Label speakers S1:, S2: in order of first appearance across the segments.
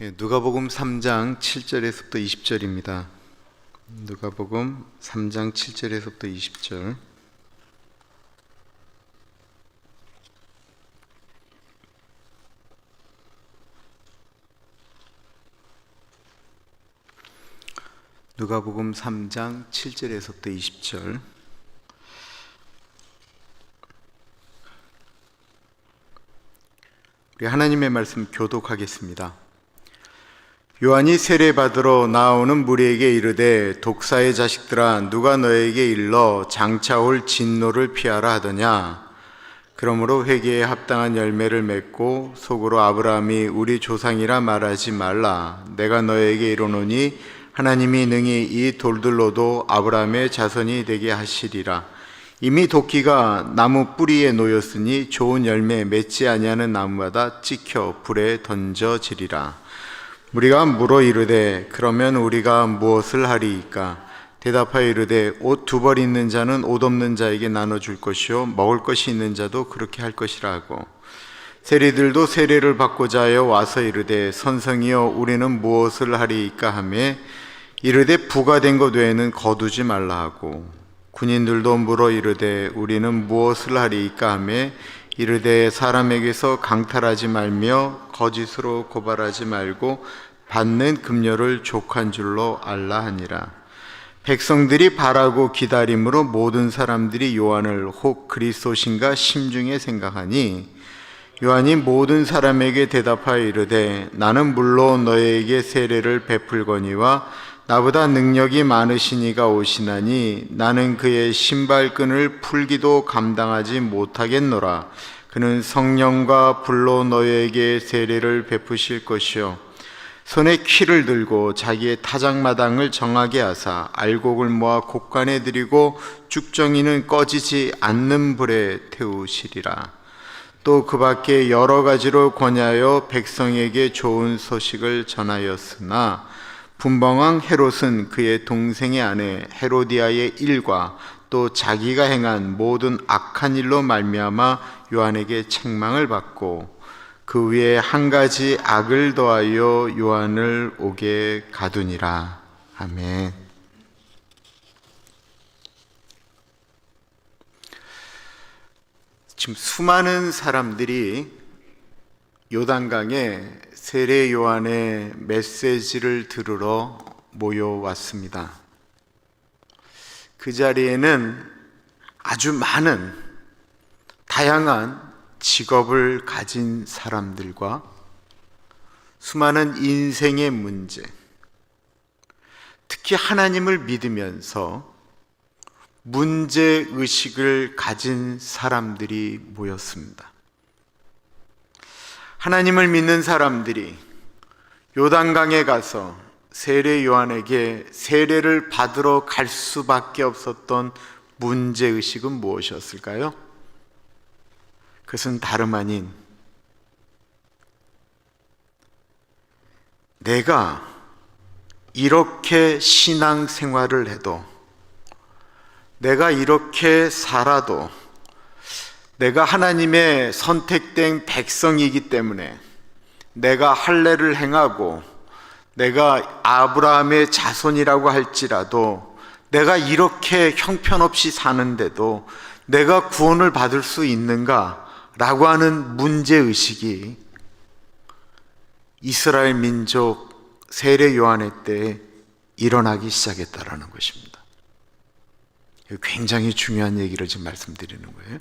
S1: 누가복음 3장 7절에서부터 20절입니다. 누가복음 3장 7절에서부터 20절. 누가복음 3장 7절에서부터 20절. 우리 하나님의 말씀 교독하겠습니다. 요한이 세례받으러 나오는 무리에게 이르되, 독사의 자식들아, 누가 너에게 일러 장차 올 진노를 피하라 하더냐? 그러므로 회개에 합당한 열매를 맺고 속으로 아브라함이 우리 조상이라 말하지 말라. 내가 너에게 이르노니 하나님이 능히 이 돌들로도 아브라함의 자손이 되게 하시리라. 이미 도끼가 나무 뿌리에 놓였으니 좋은 열매 맺지 아니하는 나무마다 찍혀 불에 던져지리라. 무리가 물어 이르되, 그러면 우리가 무엇을 하리이까? 대답하여 이르되, 옷 두 벌 있는 자는 옷 없는 자에게 나눠줄 것이요 먹을 것이 있는 자도 그렇게 할 것이라 하고, 세리들도 세례를 받고자 하여 와서 이르되, 선생이여 우리는 무엇을 하리이까 하매, 이르되 부과된 것 외에는 거두지 말라 하고, 군인들도 물어 이르되, 우리는 무엇을 하리이까 하매, 이르되 사람에게서 강탈하지 말며 거짓으로 고발하지 말고 받는 급료를 족한 줄로 알라 하니라. 백성들이 바라고 기다림으로 모든 사람들이 요한을 혹 그리스도신가 심중에 생각하니, 요한이 모든 사람에게 대답하여 이르되, 나는 물론 너희에게 세례를 베풀거니와 나보다 능력이 많으신 이가 오시나니 나는 그의 신발끈을 풀기도 감당하지 못하겠노라. 그는 성령과 불로 너희에게 세례를 베푸실 것이요 손에 키를 들고 자기의 타작마당을 정하게 하사 알곡을 모아 곡간에 들이고 쭉정이는 꺼지지 않는 불에 태우시리라. 또 그 밖에 여러 가지로 권하여 백성에게 좋은 소식을 전하였으나 분봉왕 헤롯은 그의 동생의 아내 헤로디아의 일과 또 자기가 행한 모든 악한 일로 말미암아 요한에게 책망을 받고, 그 위에 한 가지 악을 더하여 요한을 옥에 가두니라. 아멘. 지금 수많은 사람들이 요단강에 세례 요한의 메시지를 들으러 모여왔습니다. 그 자리에는 아주 많은 다양한 직업을 가진 사람들과 수많은 인생의 문제, 특히 하나님을 믿으면서 문제의식을 가진 사람들이 모였습니다. 하나님을 믿는 사람들이 요단강에 가서 세례 요한에게 세례를 받으러 갈 수밖에 없었던 문제의식은 무엇이었을까요? 그것은 다름 아닌, 내가 이렇게 신앙생활을 해도, 내가 이렇게 살아도, 내가 하나님의 선택된 백성이기 때문에 내가 할례를 행하고 내가 아브라함의 자손이라고 할지라도, 내가 이렇게 형편없이 사는데도 내가 구원을 받을 수 있는가? 라고 하는 문제의식이 이스라엘 민족 세례 요한의 때에 일어나기 시작했다라는 것입니다. 굉장히 중요한 얘기를 지금 말씀드리는 거예요.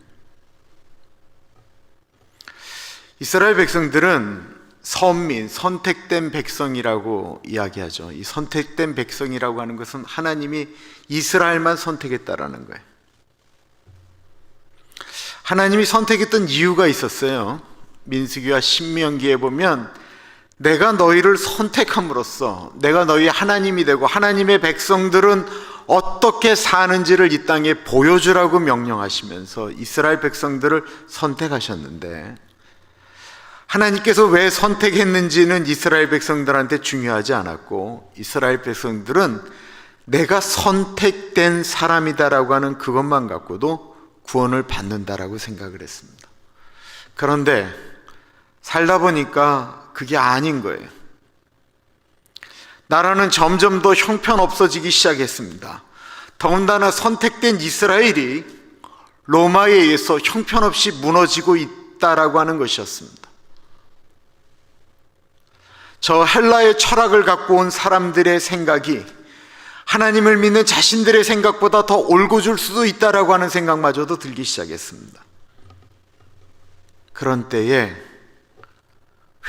S1: 이스라엘 백성들은 선민, 선택된 백성이라고 이야기하죠. 이 선택된 백성이라고 하는 것은 하나님이 이스라엘만 선택했다라는 거예요. 하나님이 선택했던 이유가 있었어요. 민수기와 신명기에 보면, 내가 너희를 선택함으로써 내가 너희 하나님이 되고 하나님의 백성들은 어떻게 사는지를 이 땅에 보여주라고 명령하시면서 이스라엘 백성들을 선택하셨는데, 하나님께서 왜 선택했는지는 이스라엘 백성들한테 중요하지 않았고, 이스라엘 백성들은 내가 선택된 사람이다라고 하는 그것만 갖고도 구원을 받는다라고 생각을 했습니다. 그런데 살다 보니까 그게 아닌 거예요. 나라는 점점 더 형편없어지기 시작했습니다. 더군다나 선택된 이스라엘이 로마에 의해서 형편없이 무너지고 있다라고 하는 것이었습니다. 저 헬라의 철학을 갖고 온 사람들의 생각이 하나님을 믿는 자신들의 생각보다 더 올고줄 수도 있다라고 하는 생각마저도 들기 시작했습니다. 그런 때에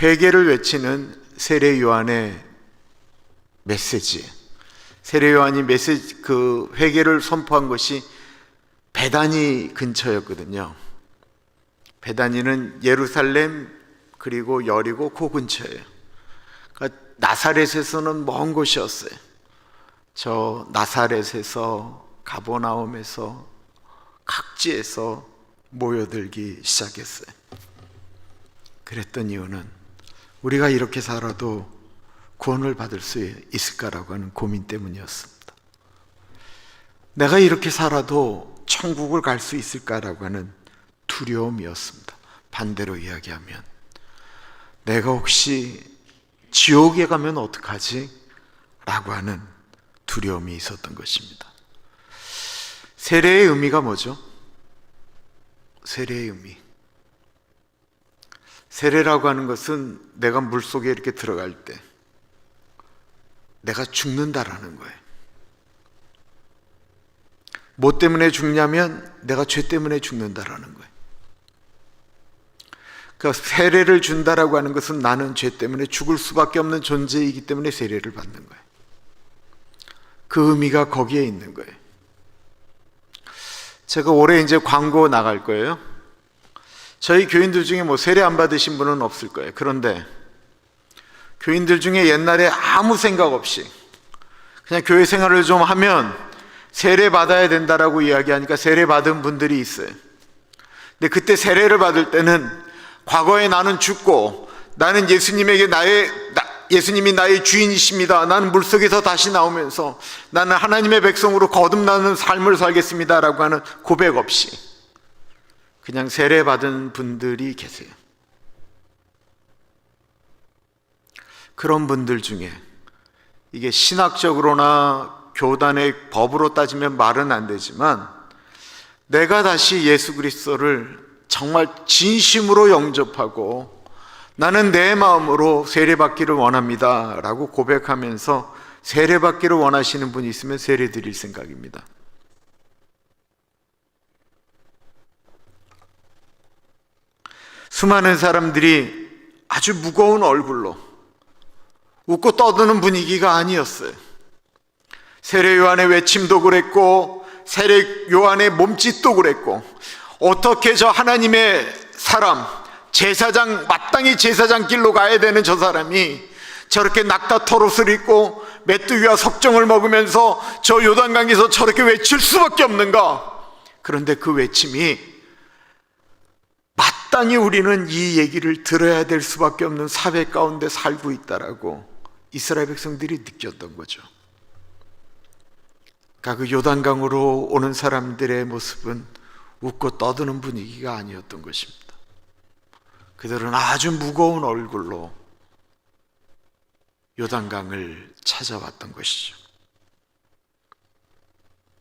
S1: 회개를 외치는 세례 요한의 메시지, 세례 요한이 회개를 선포한 것이 베다니 근처였거든요. 베다니는 예루살렘 그리고 여리고 그 근처예요. 그러니까 나사렛에서는 먼 곳이었어요. 저 나사렛에서 가버나움에서 각지에서 모여들기 시작했어요. 그랬던 이유는 우리가 이렇게 살아도 구원을 받을 수 있을까라고 하는 고민 때문이었습니다. 내가 이렇게 살아도 천국을 갈 수 있을까라고 하는 두려움이었습니다. 반대로 이야기하면 내가 혹시 지옥에 가면 어떡하지? 라고 하는 두려움이 있었던 것입니다. 세례의 의미가 뭐죠? 세례의 의미. 세례라고 하는 것은 내가 물속에 이렇게 들어갈 때 내가 죽는다라는 거예요. 뭐 때문에 죽냐면 내가 죄 때문에 죽는다라는 거예요. 그러니까 세례를 준다라고 하는 것은 나는 죄 때문에 죽을 수밖에 없는 존재이기 때문에 세례를 받는 거예요. 그 의미가 거기에 있는 거예요. 제가 올해 이제 광고 나갈 거예요. 저희 교인들 중에 뭐 세례 안 받으신 분은 없을 거예요. 그런데 교인들 중에 옛날에 아무 생각 없이 그냥 교회 생활을 좀 하면 세례 받아야 된다라고 이야기하니까 세례 받은 분들이 있어요. 근데 그때 세례를 받을 때는 과거에 나는 죽고 나는 예수님이 나의 주인이십니다. 나는 물속에서 다시 나오면서 나는 하나님의 백성으로 거듭나는 삶을 살겠습니다라고 하는 고백 없이 그냥 세례 받은 분들이 계세요. 그런 분들 중에 이게 신학적으로나 교단의 법으로 따지면 말은 안 되지만 내가 다시 예수 그리스도를 정말 진심으로 영접하고 나는 내 마음으로 세례받기를 원합니다 라고 고백하면서 세례받기를 원하시는 분이 있으면 세례 드릴 생각입니다. 수많은 사람들이 아주 무거운 얼굴로 웃고 떠드는 분위기가 아니었어요. 세례 요한의 외침도 그랬고 세례 요한의 몸짓도 그랬고 어떻게 저 하나님의 사람 제사장 마땅히 제사장 길로 가야 되는 저 사람이 저렇게 낙타 털옷을 입고 메뚜기와 석정을 먹으면서 저 요단강에서 저렇게 외칠 수밖에 없는가? 그런데 그 외침이 마땅히 우리는 이 얘기를 들어야 될 수밖에 없는 사회 가운데 살고 있다라고 이스라엘 백성들이 느꼈던 거죠. 그러니까 그 요단강으로 오는 사람들의 모습은 웃고 떠드는 분위기가 아니었던 것입니다. 그들은 아주 무거운 얼굴로 요단강을 찾아왔던 것이죠.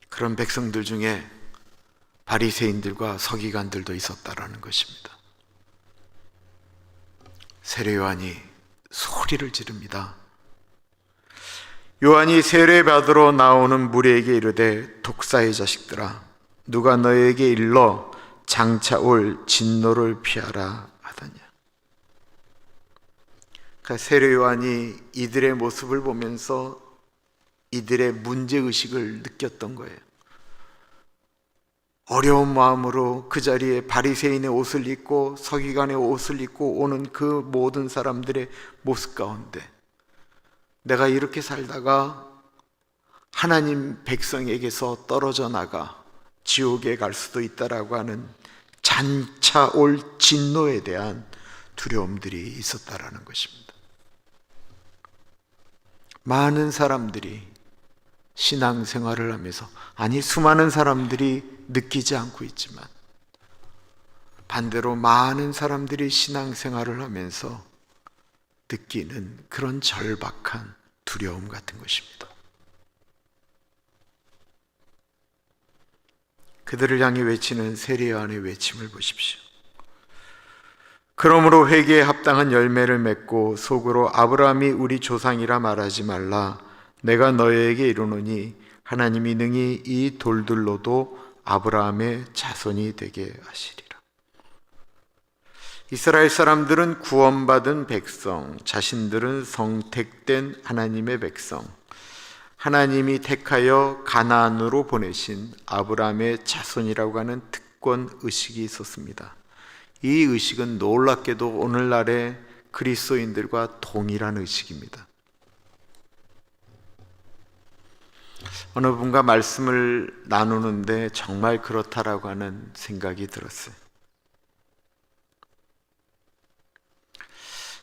S1: 그런 백성들 중에 바리새인들과 서기관들도 있었다라는 것입니다. 세례 요한이 소리를 지릅니다. 요한이 세례받으러 나오는 무리에게 이르되 독사의 자식들아 누가 너에게 일러 장차 올 진노를 피하라 하더냐. 그러니까 세례 요한이 이들의 모습을 보면서 이들의 문제의식을 느꼈던 거예요. 어려운 마음으로 그 자리에 바리새인의 옷을 입고 서기관의 옷을 입고 오는 그 모든 사람들의 모습 가운데 내가 이렇게 살다가 하나님 백성에게서 떨어져 나가 지옥에 갈 수도 있다라고 하는 장차 올 진노에 대한 두려움들이 있었다라는 것입니다. 많은 사람들이 신앙생활을 하면서 수많은 사람들이 느끼지 않고 있지만 반대로 많은 사람들이 신앙생활을 하면서 느끼는 그런 절박한 두려움 같은 것입니다. 그들을 향해 외치는 세례 요한의 외침을 보십시오. 그러므로 회개에 합당한 열매를 맺고 속으로 아브라함이 우리 조상이라 말하지 말라. 내가 너희에게 이르노니 하나님이 능히 이 돌들로도 아브라함의 자손이 되게 하시리라. 이스라엘 사람들은 구원받은 백성, 자신들은 선택된 하나님의 백성, 하나님이 택하여 가나안으로 보내신 아브라함의 자손이라고 하는 특권 의식이 있었습니다. 이 의식은 놀랍게도 오늘날의 그리스도인들과 동일한 의식입니다. 어느 분과 말씀을 나누는데 정말 그렇다라고 하는 생각이 들었어요.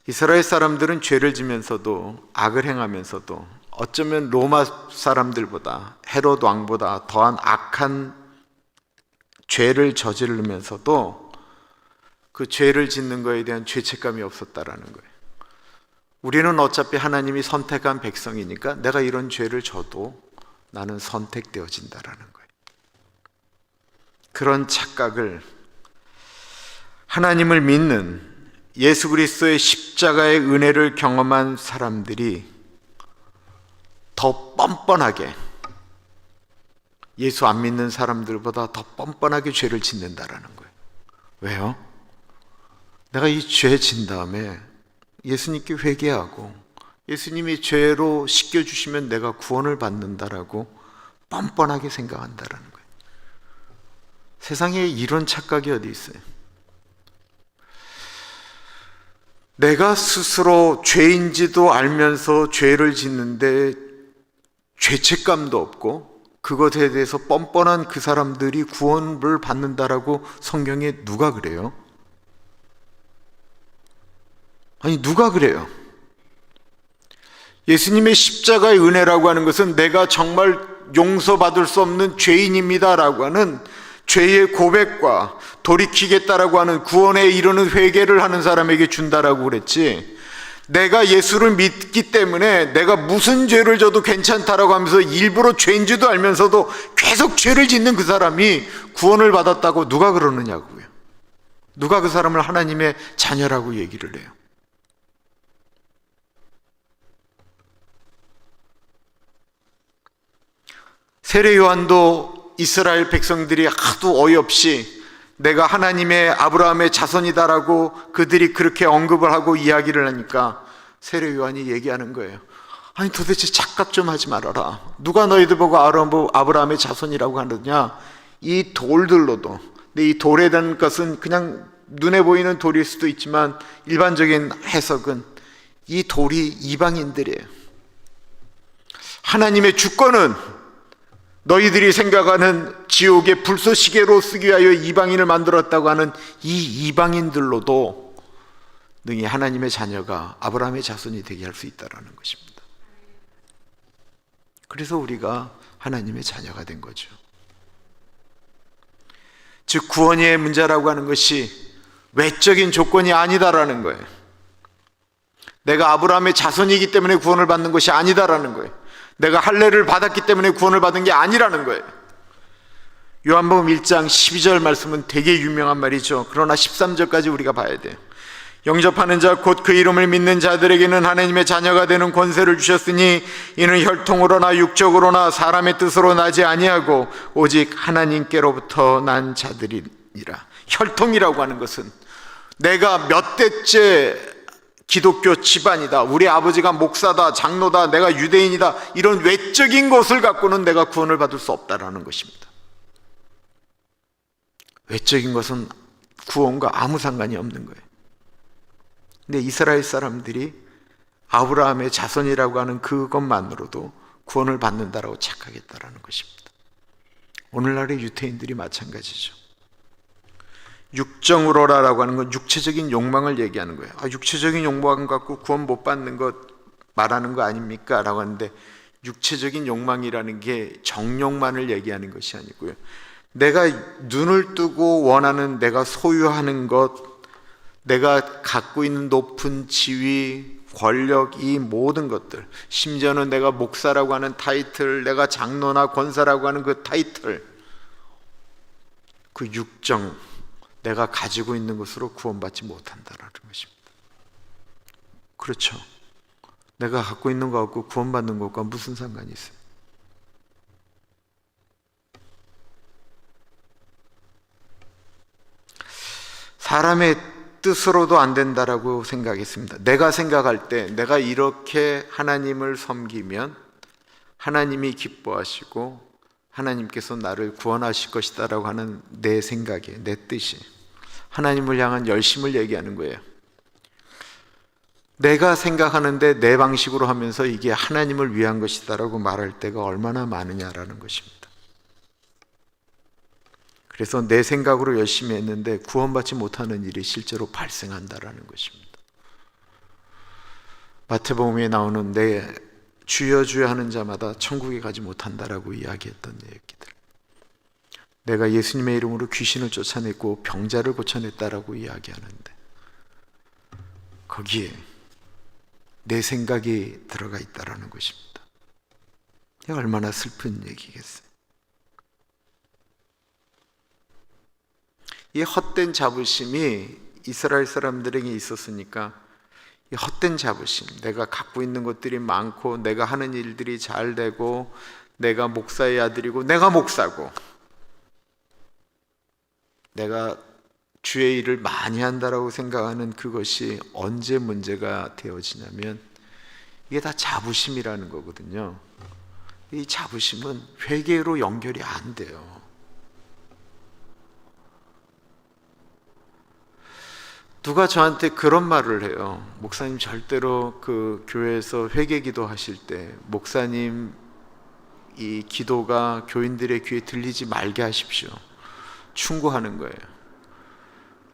S1: 이스라엘 사람들은 죄를 지면서도 악을 행하면서도 어쩌면 로마 사람들보다 헤롯 왕보다 더한 악한 죄를 저지르면서도 그 죄를 짓는 것에 대한 죄책감이 없었다라는 거예요. 우리는 어차피 하나님이 선택한 백성이니까 내가 이런 죄를 져도 나는 선택되어진다라는 거예요. 그런 착각을 하나님을 믿는 예수 그리스도의 십자가의 은혜를 경험한 사람들이 더 뻔뻔하게, 예수 안 믿는 사람들보다 더 뻔뻔하게 죄를 짓는다라는 거예요. 왜요? 내가 이 죄 진 다음에 예수님께 회개하고 예수님이 죄로 씻겨주시면 내가 구원을 받는다라고 뻔뻔하게 생각한다라는 거예요. 세상에 이런 착각이 어디 있어요? 내가 스스로 죄인지도 알면서 죄를 짓는데 죄책감도 없고 그것에 대해서 뻔뻔한 그 사람들이 구원을 받는다라고 성경에 누가 그래요? 아니, 누가 그래요? 예수님의 십자가의 은혜라고 하는 것은 내가 정말 용서받을 수 없는 죄인입니다라고 하는 죄의 고백과 돌이키겠다라고 하는 구원에 이르는 회개를 하는 사람에게 준다라고 그랬지, 내가 예수를 믿기 때문에 내가 무슨 죄를 져도 괜찮다라고 하면서 일부러 죄인지도 알면서도 계속 죄를 짓는 그 사람이 구원을 받았다고 누가 그러느냐고요. 누가 그 사람을 하나님의 자녀라고 얘기를 해요? 세례 요한도 이스라엘 백성들이 하도 어이없이 내가 하나님의 아브라함의 자손이다라고 그들이 그렇게 언급을 하고 이야기를 하니까 세례 요한이 얘기하는 거예요. 아니, 도대체 착각 좀 하지 말아라. 누가 너희들 보고 아브라함의 자손이라고 하느냐? 이 돌들로도, 근데 이 돌에 대한 것은 그냥 눈에 보이는 돌일 수도 있지만 일반적인 해석은 이 돌이 이방인들이에요. 하나님의 주권은 너희들이 생각하는 지옥의 불쏘시개로 쓰기 위하여 이방인을 만들었다고 하는 이 이방인들로도 능히 하나님의 자녀가 아브라함의 자손이 되게 할 수 있다는 것입니다. 그래서 우리가 하나님의 자녀가 된 거죠. 즉 구원의 문제라고 하는 것이 외적인 조건이 아니다라는 거예요. 내가 아브라함의 자손이기 때문에 구원을 받는 것이 아니다라는 거예요. 내가 할례를 받았기 때문에 구원을 받은 게 아니라는 거예요. 요한복음 1장 12절 말씀은 되게 유명한 말이죠. 그러나 13절까지 우리가 봐야 돼요. 영접하는 자 곧 그 이름을 믿는 자들에게는 하나님의 자녀가 되는 권세를 주셨으니 이는 혈통으로나 육적으로나 사람의 뜻으로 나지 아니하고 오직 하나님께로부터 난 자들이니라. 혈통이라고 하는 것은 내가 몇 대째 기독교 집안이다, 우리 아버지가 목사다, 장로다, 내가 유대인이다, 이런 외적인 것을 갖고는 내가 구원을 받을 수 없다라는 것입니다. 외적인 것은 구원과 아무 상관이 없는 거예요. 근데 이스라엘 사람들이 아브라함의 자손이라고 하는 그것만으로도 구원을 받는다라고 착각했다라는 것입니다. 오늘날의 유태인들이 마찬가지죠. 육정으로라라고 하는 건 육체적인 욕망을 얘기하는 거예요. 육체적인 욕망 갖고 구원 못 받는 것 말하는 거 아닙니까? 라고 하는데 육체적인 욕망이라는 게 정욕만을 얘기하는 것이 아니고요. 내가 눈을 뜨고 원하는 내가 소유하는 것, 내가 갖고 있는 높은 지위, 권력, 이 모든 것들, 심지어는 내가 목사라고 하는 타이틀, 내가 장로나 권사라고 하는 그 타이틀, 그 육정, 내가 가지고 있는 것으로 구원받지 못한다라는 것입니다. 그렇죠. 내가 갖고 있는 것과 구원받는 것과 무슨 상관이 있어요? 사람의 뜻으로도 안 된다라고 생각했습니다. 내가 생각할 때 내가 이렇게 하나님을 섬기면 하나님이 기뻐하시고 하나님께서 나를 구원하실 것이다라고 하는 내 생각에, 내 뜻이 하나님을 향한 열심을 얘기하는 거예요. 내가 생각하는데 내 방식으로 하면서 이게 하나님을 위한 것이다라고 말할 때가 얼마나 많으냐라는 것입니다. 그래서 내 생각으로 열심히 했는데 구원받지 못하는 일이 실제로 발생한다라는 것입니다. 마태복음에 나오는 내 주여 주여 하는 자마다 천국에 가지 못한다라고 이야기했던 얘기들, 내가 예수님의 이름으로 귀신을 쫓아냈고 병자를 고쳐냈다라고 이야기하는데 거기에 내 생각이 들어가 있다라는 것입니다. 이게 얼마나 슬픈 얘기겠어요. 이 헛된 자부심이 이스라엘 사람들에게 있었으니까 이 헛된 자부심, 내가 갖고 있는 것들이 많고 내가 하는 일들이 잘 되고 내가 목사의 아들이고 내가 목사고 내가 주의 일을 많이 한다라고 생각하는 그것이 언제 문제가 되어지냐면 이게 다 자부심이라는 거거든요. 이 자부심은 회개로 연결이 안 돼요. 누가 저한테 그런 말을 해요. 목사님, 절대로 그 교회에서 회개 기도 하실 때 목사님 이 기도가 교인들의 귀에 들리지 말게 하십시오. 충고하는 거예요.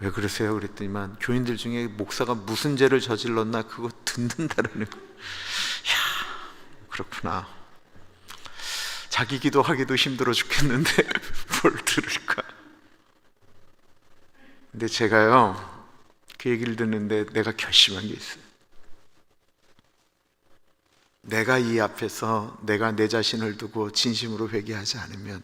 S1: 왜 그러세요? 그랬더니만 교인들 중에 목사가 무슨 죄를 저질렀나 그거 듣는다라는 거예요. 이야, 그렇구나. 자기 기도하기도 힘들어 죽겠는데 뭘 들을까? 근데 제가요, 그 얘기를 듣는데 내가 결심한 게 있어요. 내가 이 앞에서 내가 내 자신을 두고 진심으로 회개하지 않으면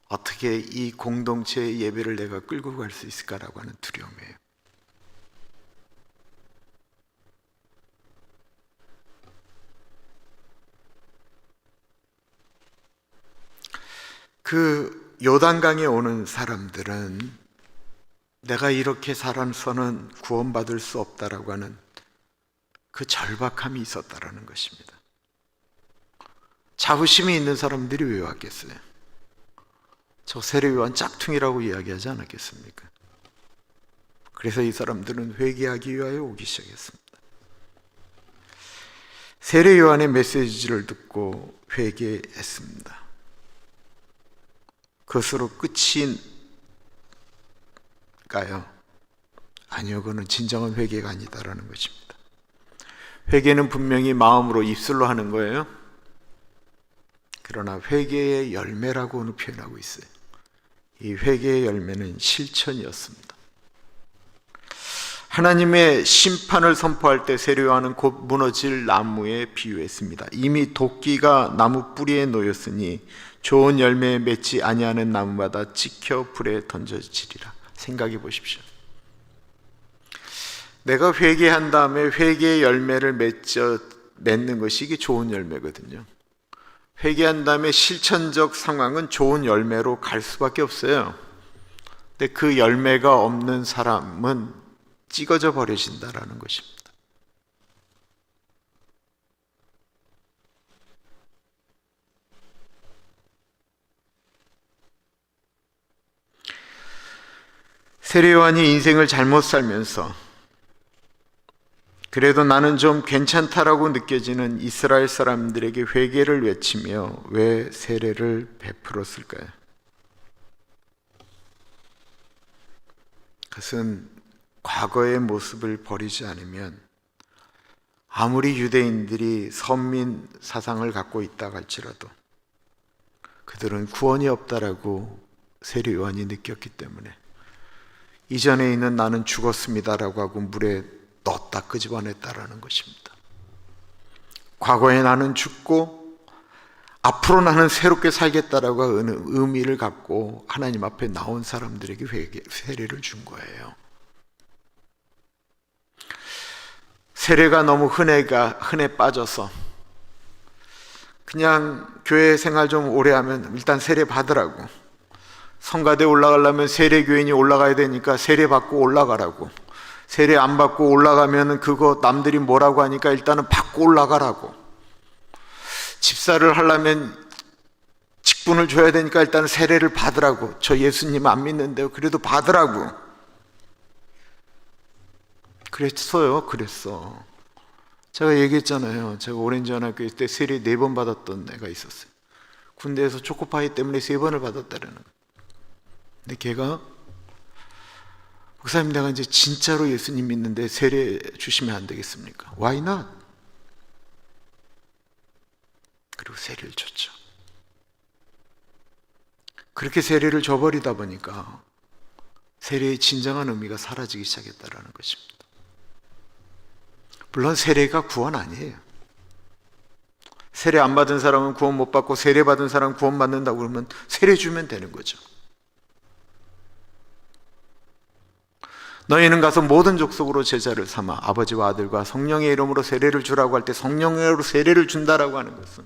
S1: 어떻게 이 공동체의 예배를 내가 끌고 갈 수 있을까라고 하는 두려움이에요. 그 요단강에 오는 사람들은 내가 이렇게 살아서는 구원받을 수 없다라고 하는 그 절박함이 있었다라는 것입니다. 자부심이 있는 사람들이 왜 왔겠어요? 저 세례요한 짝퉁이라고 이야기하지 않았겠습니까? 그래서 이 사람들은 회개하기 위하여 오기 시작했습니다. 세례요한의 메시지를 듣고 회개했습니다. 그것으로 끝이 가요? 아니요, 그는 진정한 회개가 아니다라는 것입니다. 회개는 분명히 마음으로 입술로 하는 거예요. 그러나 회개의 열매라고는 표현하고 있어요. 이 회개의 열매는 실천이었습니다. 하나님의 심판을 선포할 때 세례요한은 곧 무너질 나무에 비유했습니다. 이미 도끼가 나무 뿌리에 놓였으니 좋은 열매에 맺지 아니하는 나무마다 찍혀 불에 던져지리라. 생각해 보십시오. 내가 회개한 다음에 회개의 열매를 맺는 것이 이게 좋은 열매거든요. 회개한 다음에 실천적 상황은 좋은 열매로 갈 수밖에 없어요. 근데 그 열매가 없는 사람은 찍어져 버려진다라는 것입니다. 세례요한이 인생을 잘못 살면서 그래도 나는 좀 괜찮다라고 느껴지는 이스라엘 사람들에게 회개를 외치며 왜 세례를 베풀었을까요? 그것은 과거의 모습을 버리지 않으면 아무리 유대인들이 선민 사상을 갖고 있다 할지라도 그들은 구원이 없다라고 세례요한이 느꼈기 때문에 이전에 있는 나는 죽었습니다라고 하고 물에 넣었다 끄집어냈다라는 것입니다. 과거에 나는 죽고 앞으로 나는 새롭게 살겠다라고 하는 의미를 갖고 하나님 앞에 나온 사람들에게 세례를 준 거예요. 세례가 너무 흔해 빠져서 그냥 교회 생활 좀 오래 하면 일단 세례 받으라고, 성가대 올라가려면 세례 교인이 올라가야 되니까 세례 받고 올라가라고, 세례 안 받고 올라가면 그거 남들이 뭐라고 하니까 일단은 받고 올라가라고, 집사를 하려면 직분을 줘야 되니까 일단 세례를 받으라고, 저 예수님 안 믿는데요 그래도 받으라고 그랬어. 제가 얘기했잖아요. 제가 오렌지 연합교회 때 세례 4번 받았던 애가 있었어요. 군대에서 초코파이 때문에 3번을 받았다라는 거예요. 근데 걔가, 목사님 내가 이제 진짜로 예수님 믿는데 세례 주시면 안 되겠습니까? Why not? 그리고 세례를 줬죠. 그렇게 세례를 줘버리다 보니까 세례의 진정한 의미가 사라지기 시작했다는 것입니다. 물론 세례가 구원 아니에요. 세례 안 받은 사람은 구원 못 받고 세례 받은 사람은 구원 받는다고 그러면 세례 주면 되는 거죠. 너희는 가서 모든 족속으로 제자를 삼아 아버지와 아들과 성령의 이름으로 세례를 주라고 할 때 성령의 이름으로 세례를 준다라고 하는 것은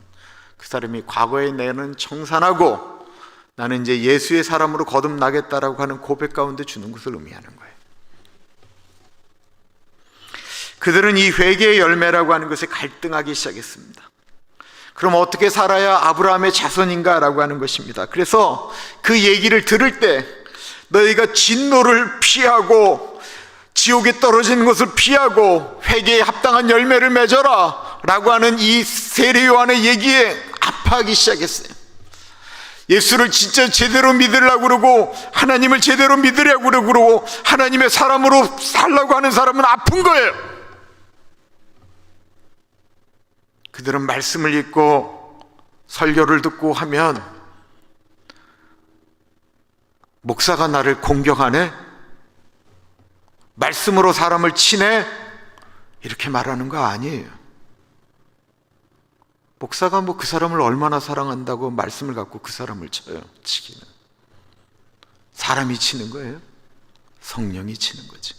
S1: 그 사람이 과거에 내는 청산하고 나는 이제 예수의 사람으로 거듭나겠다라고 하는 고백 가운데 주는 것을 의미하는 거예요. 그들은 이 회개의 열매라고 하는 것에 갈등하기 시작했습니다. 그럼 어떻게 살아야 아브라함의 자손인가 라고 하는 것입니다. 그래서 그 얘기를 들을 때 너희가 진노를 피하고 지옥에 떨어지는 것을 피하고 회개에 합당한 열매를 맺어라 라고 하는 이 세례 요한의 얘기에 아파하기 시작했어요. 예수를 진짜 제대로 믿으려고 그러고 하나님을 제대로 믿으려고 그러고 하나님의 사람으로 살라고 하는 사람은 아픈 거예요. 그들은 말씀을 읽고 설교를 듣고 하면 목사가 나를 공격하네? 말씀으로 사람을 치네? 이렇게 말하는 거 아니에요. 목사가 뭐 그 사람을 얼마나 사랑한다고 말씀을 갖고 그 사람을 쳐요. 치기는 사람이 치는 거예요. 성령이 치는 거지.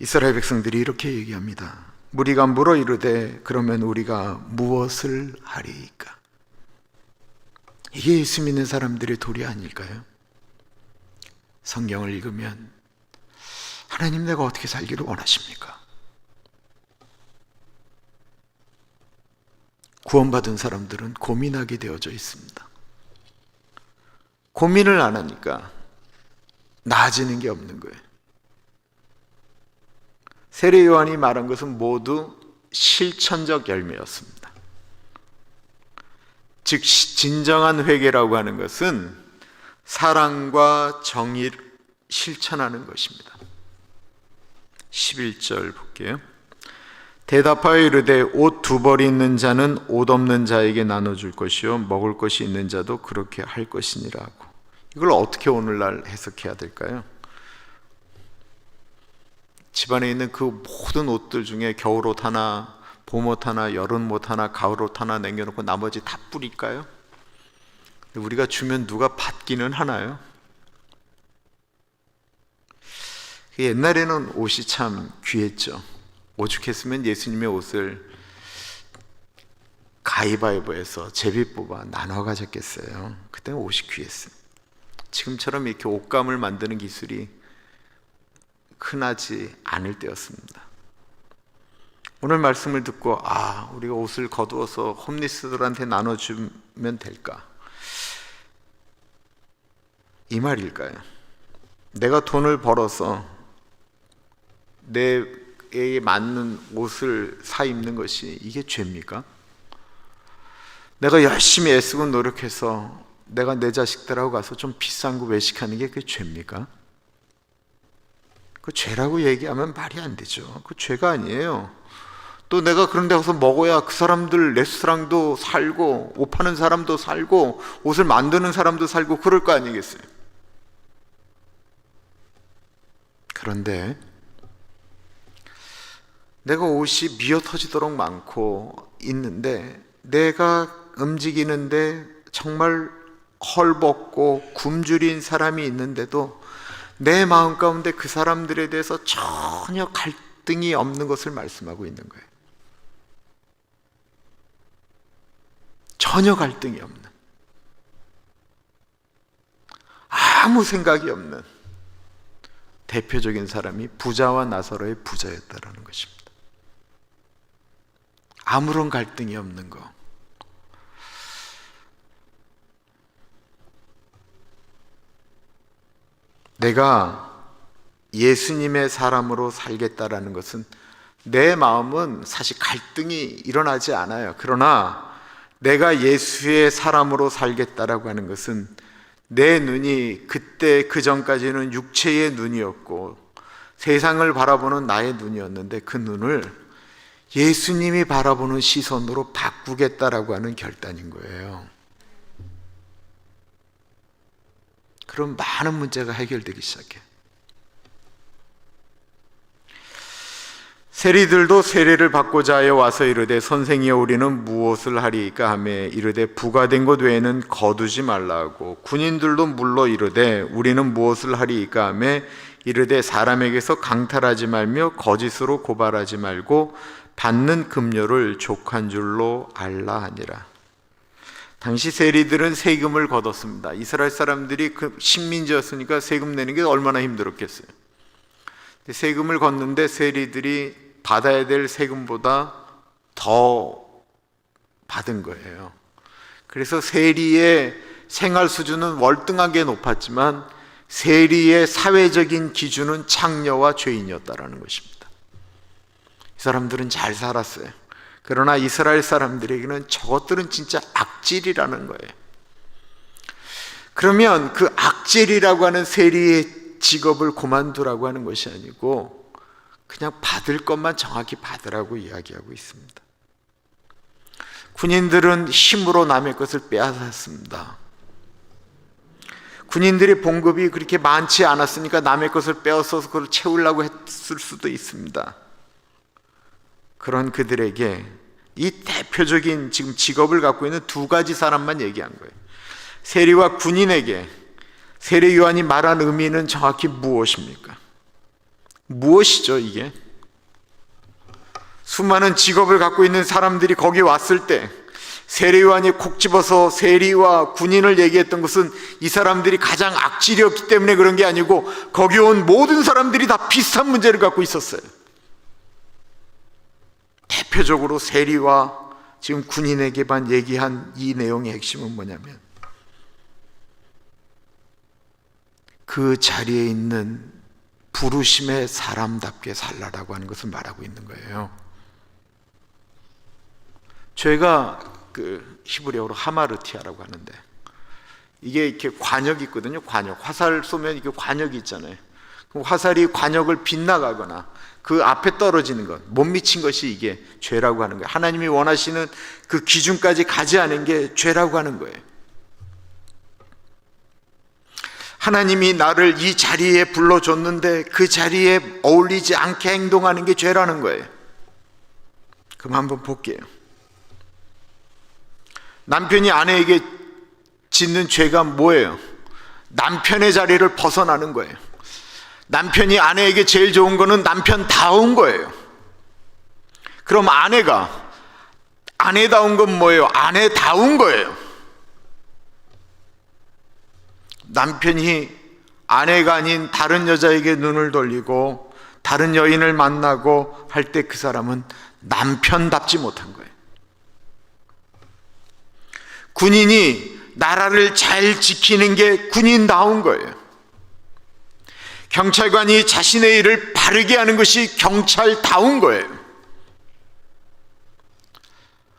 S1: 이스라엘 백성들이 이렇게 얘기합니다. 무리가 물어 이르되 그러면 우리가 무엇을 하리이까? 이게 예수 믿는 사람들의 도리 아닐까요? 성경을 읽으면 하나님 내가 어떻게 살기를 원하십니까? 구원받은 사람들은 고민하게 되어져 있습니다. 고민을 안 하니까 나아지는 게 없는 거예요. 세례 요한이 말한 것은 모두 실천적 열매였습니다. 즉 진정한 회개라고 하는 것은 사랑과 정의를 실천하는 것입니다. 11절 볼게요. 대답하여 이르되 옷 2벌이 있는 자는 옷 없는 자에게 나눠줄 것이요 먹을 것이 있는 자도 그렇게 할 것이니라고. 이걸 어떻게 오늘날 해석해야 될까요? 집안에 있는 그 모든 옷들 중에 겨울옷 하나, 봄옷 하나, 여름옷 하나, 가을옷 하나 남겨놓고 나머지 다 뿌릴까요? 우리가 주면 누가 받기는 하나요? 옛날에는 옷이 참 귀했죠. 오죽했으면 예수님의 옷을 가위바위보해서 제비 뽑아 나눠 가졌겠어요. 그때는 옷이 귀했어요. 지금처럼 이렇게 옷감을 만드는 기술이 흔하지 않을 때였습니다. 오늘 말씀을 듣고 우리가 옷을 거두어서 홈리스들한테 나눠주면 될까? 이 말일까요? 내가 돈을 벌어서 내에 맞는 옷을 사 입는 것이 이게 죄입니까? 내가 열심히 애쓰고 노력해서 내가 내 자식들하고 가서 좀 비싼 거 외식하는 게 그게 죄입니까? 그 죄라고 얘기하면 말이 안 되죠. 그 죄가 아니에요. 또 내가 그런 데 가서 먹어야 그 사람들 레스토랑도 살고 옷 파는 사람도 살고 옷을 만드는 사람도 살고 그럴 거 아니겠어요? 그런데 내가 옷이 미어터지도록 많고 있는데, 내가 움직이는데 정말 헐벗고 굶주린 사람이 있는데도 내 마음 가운데 그 사람들에 대해서 전혀 갈등이 없는 것을 말씀하고 있는 거예요. 전혀 갈등이 없는, 아무 생각이 없는 대표적인 사람이 부자와 나사로의 부자였다라는 것입니다. 아무런 갈등이 없는 거. 내가 예수님의 사람으로 살겠다라는 것은, 내 마음은 사실 갈등이 일어나지 않아요. 그러나 내가 예수의 사람으로 살겠다라고 하는 것은, 내 눈이 그때 그 전까지는 육체의 눈이었고 세상을 바라보는 나의 눈이었는데, 그 눈을 예수님이 바라보는 시선으로 바꾸겠다라고 하는 결단인 거예요. 그럼 많은 문제가 해결되기 시작해요. 세리들도 세례를 받고자 하여 와서 이르되, 선생이여 우리는 무엇을 하리이까 하며 이르되, 부과된 것 외에는 거두지 말라 하고, 군인들도 물러 이르되 우리는 무엇을 하리이까 하며 이르되, 사람에게서 강탈하지 말며 거짓으로 고발하지 말고 받는 급료를 족한 줄로 알라 하니라. 당시 세리들은 세금을 걷었습니다. 이스라엘 사람들이 그 식민지였으니까 세금 내는 게 얼마나 힘들었겠어요. 세금을 걷는데 세리들이 받아야 될 세금보다 더 받은 거예요. 그래서 세리의 생활 수준은 월등하게 높았지만 세리의 사회적인 기준은 창녀와 죄인이었다라는 것입니다. 이 사람들은 잘 살았어요. 그러나 이스라엘 사람들에게는 저것들은 진짜 악질이라는 거예요. 그러면 그 악질이라고 하는 세리의 직업을 그만두라고 하는 것이 아니고 그냥 받을 것만 정확히 받으라고 이야기하고 있습니다. 군인들은 힘으로 남의 것을 빼앗았습니다. 군인들의 봉급이 그렇게 많지 않았으니까 남의 것을 빼앗아서 그걸 채우려고 했을 수도 있습니다. 그런 그들에게 이 대표적인 지금 직업을 갖고 있는 두 가지 사람만 얘기한 거예요. 세리와 군인에게 세례 요한이 말한 의미는 정확히 무엇입니까? 무엇이죠 이게? 수많은 직업을 갖고 있는 사람들이 거기 왔을 때 세례 요한이 콕 집어서 세리와 군인을 얘기했던 것은 이 사람들이 가장 악질이었기 때문에 그런 게 아니고 거기 온 모든 사람들이 다 비슷한 문제를 갖고 있었어요. 대표적으로 세리와 지금 군인에게만 얘기한 이 내용의 핵심은 뭐냐면 그 자리에 있는 부르심의 사람답게 살라라고 하는 것을 말하고 있는 거예요. 죄가 그 히브리어로 하마르티아라고 하는데 이게 이렇게 관역이 있거든요. 관역. 화살 쏘면 이게 관역이 있잖아요. 그럼 화살이 관역을 빗나가거나 그 앞에 떨어지는 것, 못 미친 것이 이게 죄라고 하는 거예요. 하나님이 원하시는 그 기준까지 가지 않은 게 죄라고 하는 거예요. 하나님이 나를 이 자리에 불러줬는데 그 자리에 어울리지 않게 행동하는 게 죄라는 거예요. 그럼 한번 볼게요. 남편이 아내에게 짓는 죄가 뭐예요? 남편의 자리를 벗어나는 거예요. 남편이 아내에게 제일 좋은 거는 남편다운 거예요. 그럼 아내가 아내다운 건 뭐예요? 아내다운 거예요. 남편이 아내가 아닌 다른 여자에게 눈을 돌리고 다른 여인을 만나고 할 때 그 사람은 남편답지 못한 거예요. 군인이 나라를 잘 지키는 게 군인다운 거예요. 경찰관이 자신의 일을 바르게 하는 것이 경찰다운 거예요.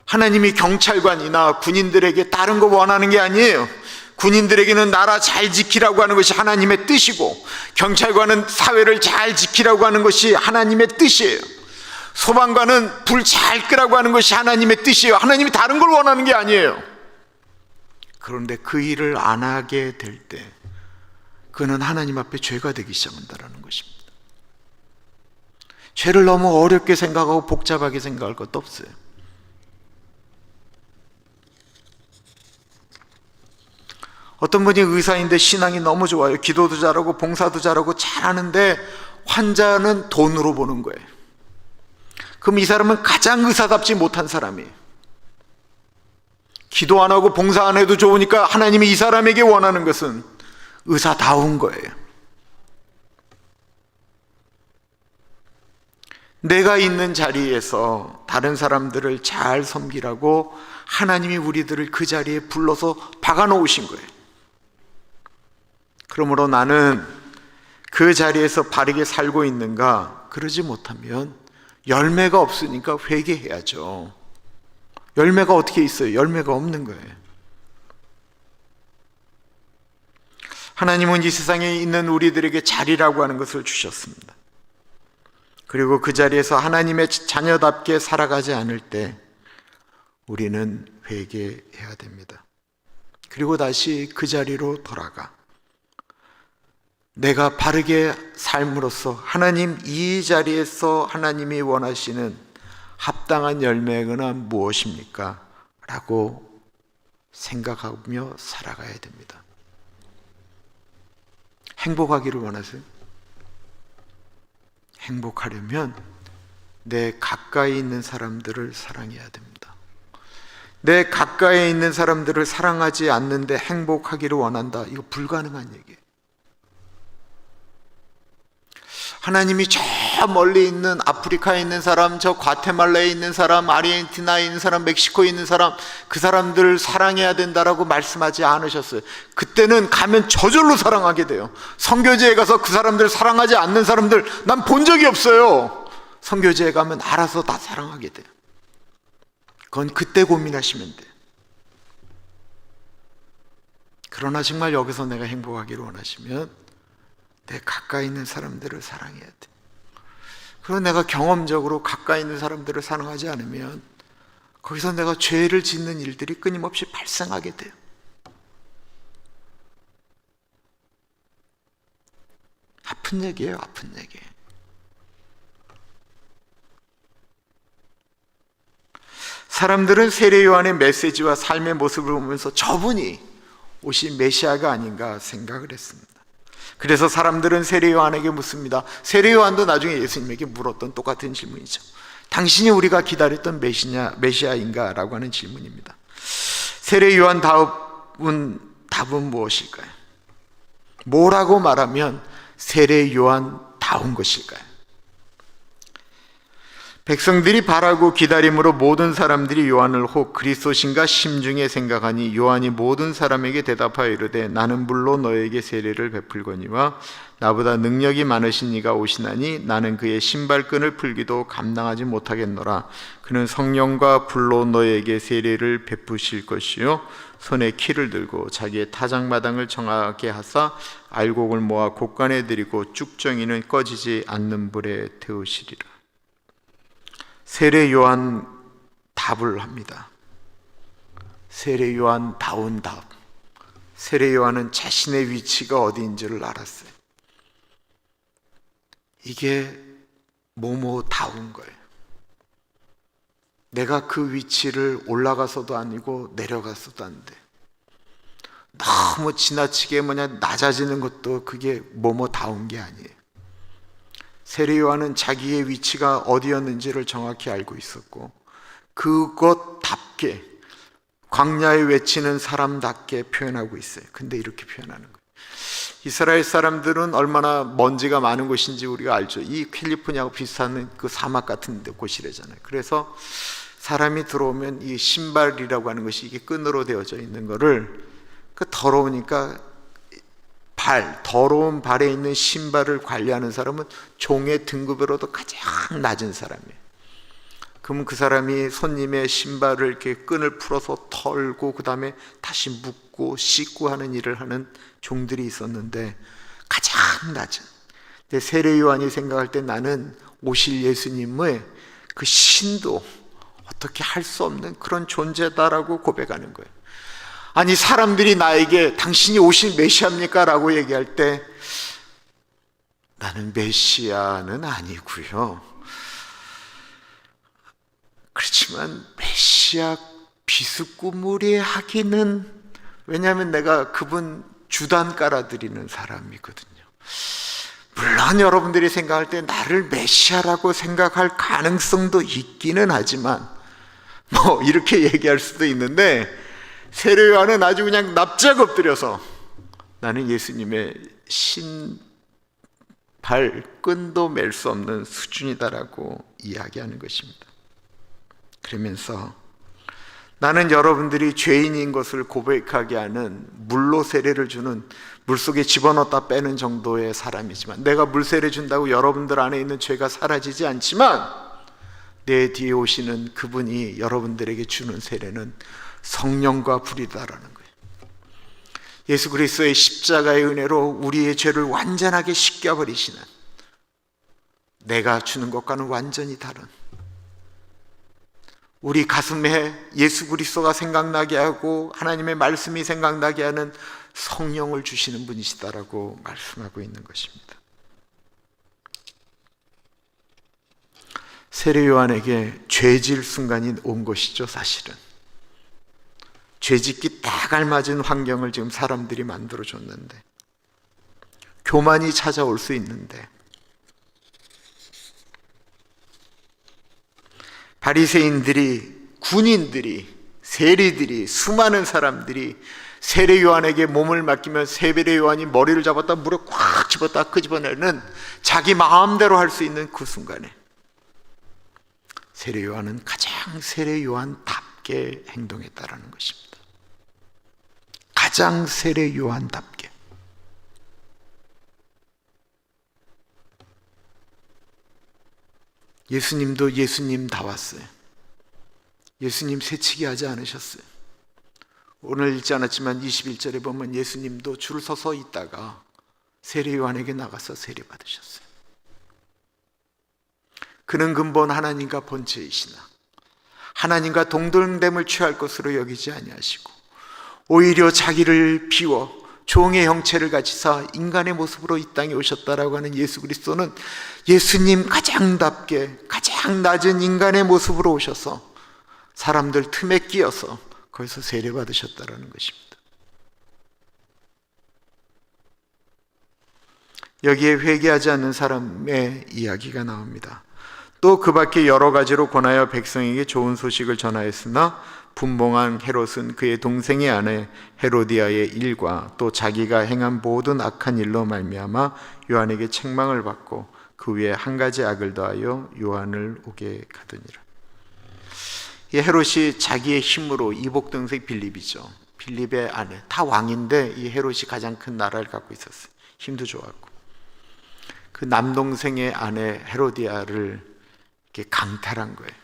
S1: 하나님이 경찰관이나 군인들에게 다른 거 원하는 게 아니에요. 군인들에게는 나라 잘 지키라고 하는 것이 하나님의 뜻이고 경찰관은 사회를 잘 지키라고 하는 것이 하나님의 뜻이에요. 소방관은 불 잘 끄라고 하는 것이 하나님의 뜻이에요. 하나님이 다른 걸 원하는 게 아니에요. 그런데 그 일을 안 하게 될 때 그는 하나님 앞에 죄가 되기 시작한다는 것입니다. 죄를 너무 어렵게 생각하고 복잡하게 생각할 것도 없어요. 어떤 분이 의사인데 신앙이 너무 좋아요. 기도도 잘하고 봉사도 잘하고 잘하는데 환자는 돈으로 보는 거예요. 그럼 이 사람은 가장 의사답지 못한 사람이에요. 기도 안 하고 봉사 안 해도 좋으니까 하나님이 이 사람에게 원하는 것은 의사다운 거예요. 내가 있는 자리에서 다른 사람들을 잘 섬기라고 하나님이 우리들을 그 자리에 불러서 박아놓으신 거예요. 그러므로 나는 그 자리에서 바르게 살고 있는가? 그러지 못하면 열매가 없으니까 회개해야죠. 열매가 어떻게 있어요? 열매가 없는 거예요. 하나님은 이 세상에 있는 우리들에게 자리라고 하는 것을 주셨습니다. 그리고 그 자리에서 하나님의 자녀답게 살아가지 않을 때 우리는 회개해야 됩니다. 그리고 다시 그 자리로 돌아가 내가 바르게 삶으로써 하나님, 이 자리에서 하나님이 원하시는 합당한 열매가 무엇입니까? 라고 생각하며 살아가야 됩니다. 행복하기를 원하세요? 행복하려면 내 가까이 있는 사람들을 사랑해야 됩니다. 내 가까이 있는 사람들을 사랑하지 않는데 행복하기를 원한다. 이거 불가능한 얘기예요. 하나님이 저 멀리 있는 아프리카에 있는 사람, 저 과테말라에 있는 사람, 아르헨티나에 있는 사람, 멕시코에 있는 사람, 그 사람들을 사랑해야 된다라고 말씀하지 않으셨어요. 그때는 가면 저절로 사랑하게 돼요. 선교지에 가서 그 사람들 사랑하지 않는 사람들 난 본 적이 없어요. 선교지에 가면 알아서 다 사랑하게 돼요. 그건 그때 고민하시면 돼요. 그러나 정말 여기서 내가 행복하기를 원하시면 내 가까이 있는 사람들을 사랑해야 돼. 그리고 내가 경험적으로 가까이 있는 사람들을 사랑하지 않으면 거기서 내가 죄를 짓는 일들이 끊임없이 발생하게 돼요. 아픈 얘기예요, 아픈 얘기. 사람들은 세례 요한의 메시지와 삶의 모습을 보면서 저분이 오신 메시아가 아닌가 생각을 했습니다. 그래서 사람들은 세례 요한에게 묻습니다. 세례 요한도 나중에 예수님에게 물었던 똑같은 질문이죠. 당신이 우리가 기다렸던 메시아인가? 라고 하는 질문입니다. 세례 요한 답은 무엇일까요? 뭐라고 말하면 세례 요한다운 것일까요? 백성들이 바라고 기다림으로 모든 사람들이 요한을 혹 그리스도신가 심중에 생각하니 요한이 모든 사람에게 대답하여 이르되 나는 물로 너에게 세례를 베풀거니와 나보다 능력이 많으신 이가 오시나니 나는 그의 신발끈을 풀기도 감당하지 못하겠노라. 그는 성령과 불로 너에게 세례를 베푸실 것이요 손에 키를 들고 자기의 타작마당을 정하게 하사 알곡을 모아 곳간에 들이고 쭉정이는 꺼지지 않는 불에 태우시리라. 세례 요한 답을 합니다. 세례 요한다운 답. 세례 요한은 자신의 위치가 어디인지를 알았어요. 이게 뭐뭐다운 거예요. 내가 그 위치를 올라가서도 아니고 내려가서도 안 돼. 너무 지나치게 낮아지는 것도 그게 뭐뭐다운 게 아니에요. 세례 요한은 자기의 위치가 어디였는지를 정확히 알고 있었고 그것답게 광야에 외치는 사람답게 표현하고 있어요. 근데 이렇게 표현하는 거예요. 이스라엘 사람들은 얼마나 먼지가 많은 곳인지 우리가 알죠. 이 캘리포니아하고 비슷한 그 사막 같은 곳이래잖아요. 그래서 사람이 들어오면 이 신발이라고 하는 것이 이게 끈으로 되어져 있는 거를 그 더러우니까 더러운 발에 있는 신발을 관리하는 사람은 종의 등급으로도 가장 낮은 사람이에요. 그러면 그 사람이 손님의 신발을 이렇게 끈을 풀어서 털고 그 다음에 다시 묶고 씻고 하는 일을 하는 종들이 있었는데 가장 낮은. 근데 세례 요한이 생각할 때 나는 오실 예수님의 그 신도 어떻게 할 수 없는 그런 존재다라고 고백하는 거예요. 아니 사람들이 나에게 당신이 오실 메시아입니까? 라고 얘기할 때 나는 메시아는 아니고요. 그렇지만 메시아 비스꾸무리하기는, 왜냐하면 내가 그분 주단 깔아드리는 사람이거든요. 물론 여러분들이 생각할 때 나를 메시아라고 생각할 가능성도 있기는 하지만 뭐 이렇게 얘기할 수도 있는데, 세례 요한은 아주 그냥 납작 엎드려서 나는 예수님의 발끈도 맬 수 없는 수준이다라고 이야기하는 것입니다. 그러면서 나는 여러분들이 죄인인 것을 고백하게 하는 물로 세례를 주는, 물속에 집어넣었다 빼는 정도의 사람이지만, 내가 물 세례 준다고 여러분들 안에 있는 죄가 사라지지 않지만, 내 뒤에 오시는 그분이 여러분들에게 주는 세례는 성령과 불이다라는 거예요. 예수 그리스도의 십자가의 은혜로 우리의 죄를 완전하게 씻겨버리시는, 내가 주는 것과는 완전히 다른, 우리 가슴에 예수 그리스도가 생각나게 하고 하나님의 말씀이 생각나게 하는 성령을 주시는 분이시다라고 말씀하고 있는 것입니다. 세례 요한에게 죄질 순간이 온 것이죠. 사실은 죄짓기 딱 알맞은 환경을 지금 사람들이 만들어줬는데, 교만이 찾아올 수 있는데, 바리새인들이, 군인들이, 세리들이, 수많은 사람들이 세례 요한에게 몸을 맡기면 세례 요한이 머리를 잡았다 물에 꽉 집었다 끄집어내는 자기 마음대로 할 수 있는 그 순간에 세례 요한은 가장 세례 요한답게 행동했다라는 것입니다. 가장 세례 요한답게. 예수님도 예수님다웠어요. 예수님 새치기 하지 않으셨어요. 오늘 읽지 않았지만 21절에 보면 예수님도 줄 서서 있다가 세례 요한에게 나가서 세례 받으셨어요. 그는 근본 하나님과 본체이시나 하나님과 동등됨을 취할 것으로 여기지 아니하시고 오히려 자기를 비워 종의 형체를 가지사 인간의 모습으로 이 땅에 오셨다라고 하는 예수 그리스도는 예수님 가장답게 가장 낮은 인간의 모습으로 오셔서 사람들 틈에 끼어서 거기서 세례 받으셨다라는 것입니다. 여기에 회개하지 않는 사람의 이야기가 나옵니다. 또 그 밖에 여러 가지로 권하여 백성에게 좋은 소식을 전하였으나 분봉한 헤롯은 그의 동생의 아내 헤로디아의 일과 또 자기가 행한 모든 악한 일로 말미암아 요한에게 책망을 받고 그 위에 한 가지 악을 더하여 요한을 오게 가더니라. 이 헤롯이 자기의 힘으로, 이복 동생 빌립이죠, 빌립의 아내, 다 왕인데 이 헤롯이 가장 큰 나라를 갖고 있었어요. 힘도 좋았고 그 남동생의 아내 헤로디아를 이렇게 강탈한 거예요.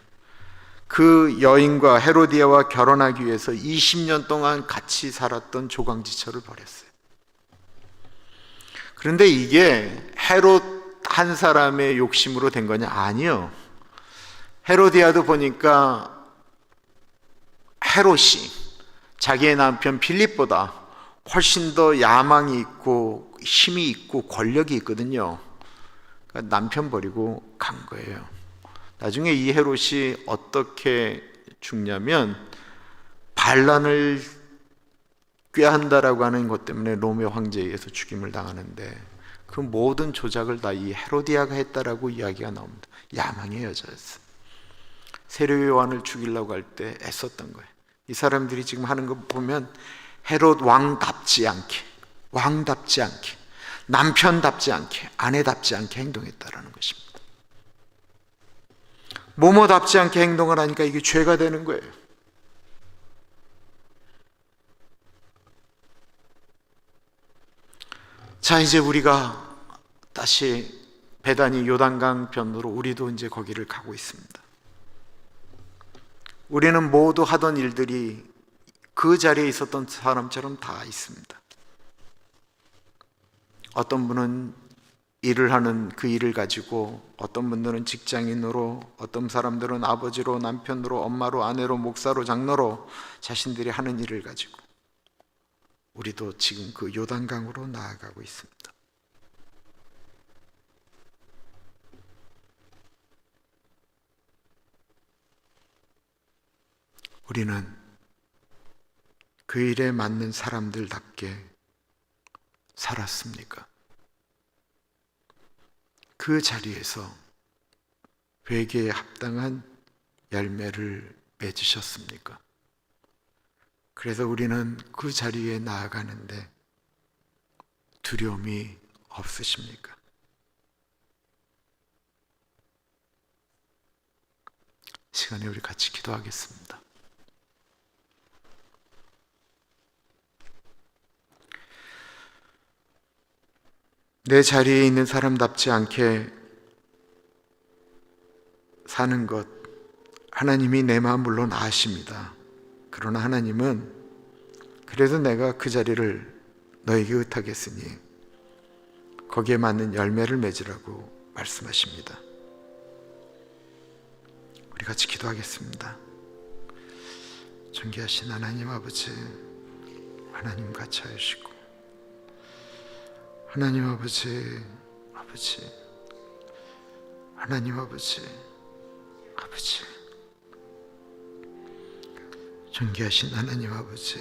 S1: 그 여인과 헤로디아와 결혼하기 위해서 20년 동안 같이 살았던 조강지처를 벌였어요. 그런데 이게 헤롯 한 사람의 욕심으로 된 거냐? 아니요. 헤로디아도 보니까 헤롯이 자기의 남편 빌립보다 훨씬 더 야망이 있고 힘이 있고 권력이 있거든요. 그러니까 남편 버리고 간 거예요. 나중에 이 헤롯이 어떻게 죽냐면 반란을 꾀한다라고 하는 것 때문에 로마 황제에 의해서 죽임을 당하는데, 그 모든 조작을 다 이 헤로디아가 했다라고 이야기가 나옵니다. 야망의 여자였어요. 세례 요한을 죽이려고 할 때 애썼던 거예요. 이 사람들이 지금 하는 거 보면 헤롯 왕답지 않게, 왕답지 않게, 남편답지 않게, 아내답지 않게 행동했다라는 것입니다. 모모답지 않게 행동을 하니까 이게 죄가 되는 거예요. 자, 이제 우리가 다시 베다니 요단강 편으로 우리도 이제 거기를 가고 있습니다. 우리는 모두 하던 일들이 그 자리에 있었던 사람처럼 다 있습니다. 어떤 분은 일을 하는 그 일을 가지고, 어떤 분들은 직장인으로, 어떤 사람들은 아버지로, 남편으로, 엄마로, 아내로, 목사로, 장로로 자신들이 하는 일을 가지고 우리도 지금 그 요단강으로 나아가고 있습니다. 우리는 그 일에 맞는 사람들답게 살았습니까? 그 자리에서 회개에 합당한 열매를 맺으셨습니까? 그래서 우리는 그 자리에 나아가는데 두려움이 없으십니까? 시간에 우리 같이 기도하겠습니다. 내 자리에 있는 사람답지 않게 사는 것, 하나님이 내 마음 물론 아십니다. 그러나 하나님은 그래도 내가 그 자리를 너에게 의탁했으니 거기에 맞는 열매를 맺으라고 말씀하십니다. 우리 같이 기도하겠습니다. 존귀하신 하나님 아버지, 하나님 같이 하시고 하나님 아버지, 하나님 아버지, 존귀하신 하나님 아버지,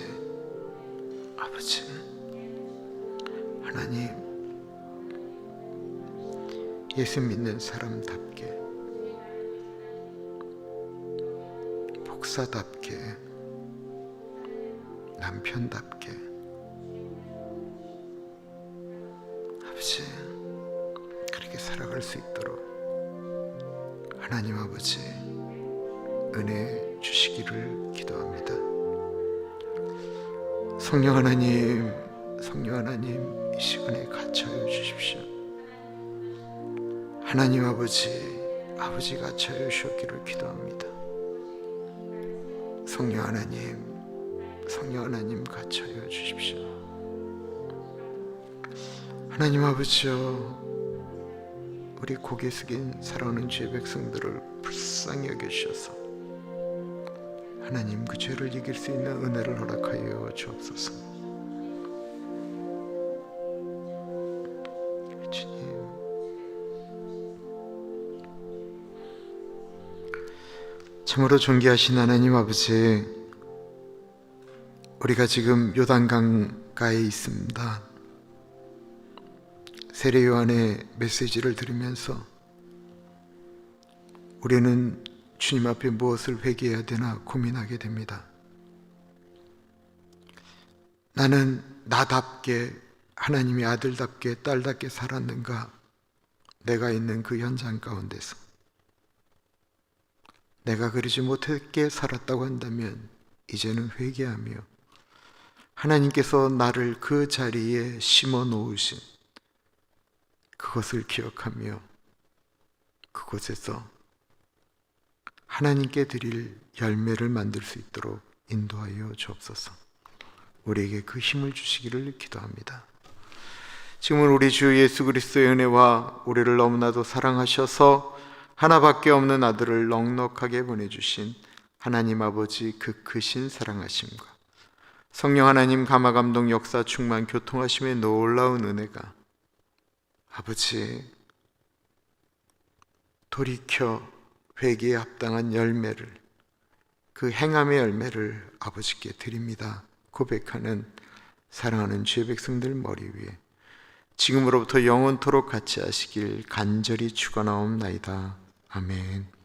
S1: 하나님, 예수 믿는 사람답게, 목사답게, 남편답게, 아버지, 그렇게 살아갈 수 있도록 하나님 아버지 은혜 주시기를 기도합니다. 성령 하나님, 이 시간에 갇혀여 주십시오. 하나님 아버지 갇혀여 주셨기를 기도합니다. 성령 하나님 갇혀여 주십시오. 하나님 아버지여, 우리 고개 숙인 살아오는 주의 백성들을 불쌍히 여겨주셔서 하나님 그 죄를 이길 수 있는 은혜를 허락하여 주옵소서. 주님, 참으로 존귀하신 하나님 아버지, 우리가 지금 요단강가에 있습니다. 세례 요한의 메시지를 들으면서 우리는 주님 앞에 무엇을 회개해야 되나 고민하게 됩니다. 나는 나답게, 하나님의 아들답게, 딸답게 살았는가? 내가 있는 그 현장 가운데서 내가 그러지 못했게 살았다고 한다면 이제는 회개하며 하나님께서 나를 그 자리에 심어 놓으신 그것을 기억하며 그곳에서 하나님께 드릴 열매를 만들 수 있도록 인도하여 주옵소서. 우리에게 그 힘을 주시기를 기도합니다. 지금은 우리 주 예수 그리스도의 은혜와 우리를 너무나도 사랑하셔서 하나밖에 없는 아들을 넉넉하게 보내주신 하나님 아버지 그 크신 사랑하심과 성령 하나님 감화감동 역사 충만 교통하심의 놀라운 은혜가 아버지 돌이켜 회개에 합당한 열매를, 그 행함의 열매를 아버지께 드립니다 고백하는 사랑하는 주의 백성들 머리 위에 지금으로부터 영원토록 같이 하시길 간절히 축원하옵나이다. 아멘.